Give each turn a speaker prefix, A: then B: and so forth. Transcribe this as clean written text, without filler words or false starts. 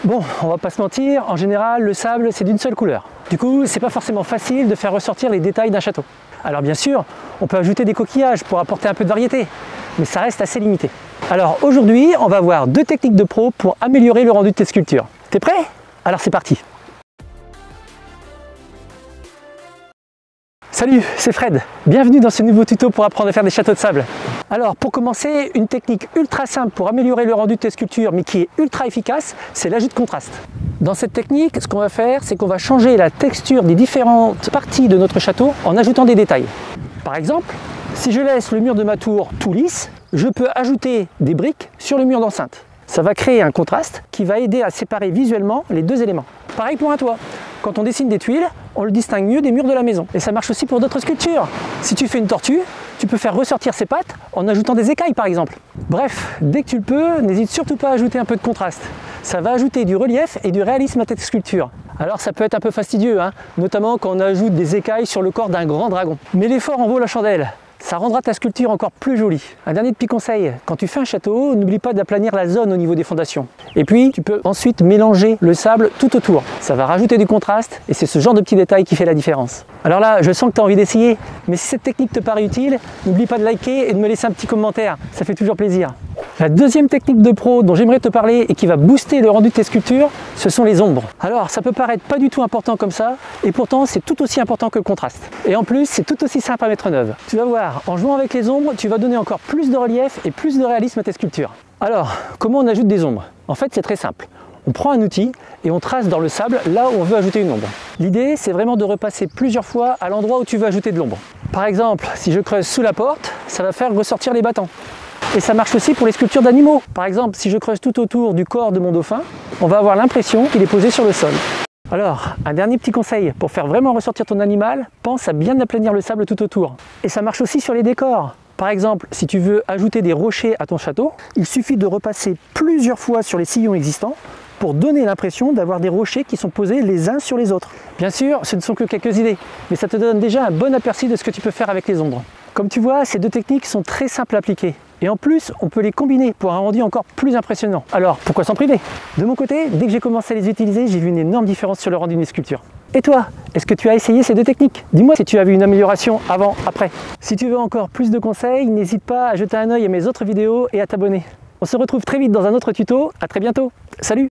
A: Bon, on va pas se mentir, en général, le sable, c'est d'une seule couleur. Du coup, c'est pas forcément facile de faire ressortir les détails d'un château. Alors bien sûr, on peut ajouter des coquillages pour apporter un peu de variété, mais ça reste assez limité. Alors aujourd'hui, on va voir 2 techniques de pro pour améliorer le rendu de tes sculptures. T'es prêt? Alors c'est parti! Salut, c'est Fred. Bienvenue dans ce nouveau tuto pour apprendre à faire des châteaux de sable. Alors pour commencer, une technique ultra simple pour améliorer le rendu de tes sculptures, mais qui est ultra efficace, c'est l'ajout de contraste. Dans cette technique, ce qu'on va faire, c'est qu'on va changer la texture des différentes parties de notre château en ajoutant des détails. Par exemple, si je laisse le mur de ma tour tout lisse, je peux ajouter des briques sur le mur d'enceinte. Ça va créer un contraste qui va aider à séparer visuellement les 2 éléments. Pareil pour un toit. Quand on dessine des tuiles, on le distingue mieux des murs de la maison. Et ça marche aussi pour d'autres sculptures. Si tu fais une tortue, tu peux faire ressortir ses pattes en ajoutant des écailles par exemple. Bref, dès que tu le peux, n'hésite surtout pas à ajouter un peu de contraste. Ça va ajouter du relief et du réalisme à tes sculptures. Alors ça peut être un peu fastidieux, notamment quand on ajoute des écailles sur le corps d'un grand dragon. Mais l'effort en vaut la chandelle. Ça rendra ta sculpture encore plus jolie. Un dernier petit conseil, quand tu fais un château, n'oublie pas d'aplanir la zone au niveau des fondations. Et puis, tu peux ensuite mélanger le sable tout autour. Ça va rajouter du contraste et c'est ce genre de petits détails qui fait la différence. Alors là, je sens que tu as envie d'essayer, mais si cette technique te paraît utile, n'oublie pas de liker et de me laisser un petit commentaire, ça fait toujours plaisir. La deuxième technique de pro dont j'aimerais te parler et qui va booster le rendu de tes sculptures, ce sont les ombres. Alors ça peut paraître pas du tout important comme ça, et pourtant c'est tout aussi important que le contraste. Et en plus c'est tout aussi simple à mettre en œuvre. Tu vas voir, en jouant avec les ombres, tu vas donner encore plus de relief et plus de réalisme à tes sculptures. Alors, comment on ajoute des ombres? En fait c'est très simple. On prend un outil et on trace dans le sable là où on veut ajouter une ombre. L'idée c'est vraiment de repasser plusieurs fois à l'endroit où tu veux ajouter de l'ombre. Par exemple, si je creuse sous la porte, ça va faire ressortir les battants. Et ça marche aussi pour les sculptures d'animaux. Par exemple, si je creuse tout autour du corps de mon dauphin, on va avoir l'impression qu'il est posé sur le sol. Alors, un dernier petit conseil, pour faire vraiment ressortir ton animal, pense à bien aplanir le sable tout autour. Et ça marche aussi sur les décors. Par exemple, si tu veux ajouter des rochers à ton château, il suffit de repasser plusieurs fois sur les sillons existants pour donner l'impression d'avoir des rochers qui sont posés les uns sur les autres. Bien sûr, ce ne sont que quelques idées, mais ça te donne déjà un bon aperçu de ce que tu peux faire avec les ombres. Comme tu vois, ces 2 techniques sont très simples à appliquer. Et en plus, on peut les combiner pour un rendu encore plus impressionnant. Alors, pourquoi s'en priver? De mon côté, dès que j'ai commencé à les utiliser, j'ai vu une énorme différence sur le rendu de mes sculptures. Et toi, est-ce que tu as essayé ces 2 techniques? Dis-moi si tu as vu une amélioration avant, après. Si tu veux encore plus de conseils, n'hésite pas à jeter un œil à mes autres vidéos et à t'abonner. On se retrouve très vite dans un autre tuto. À très bientôt. Salut!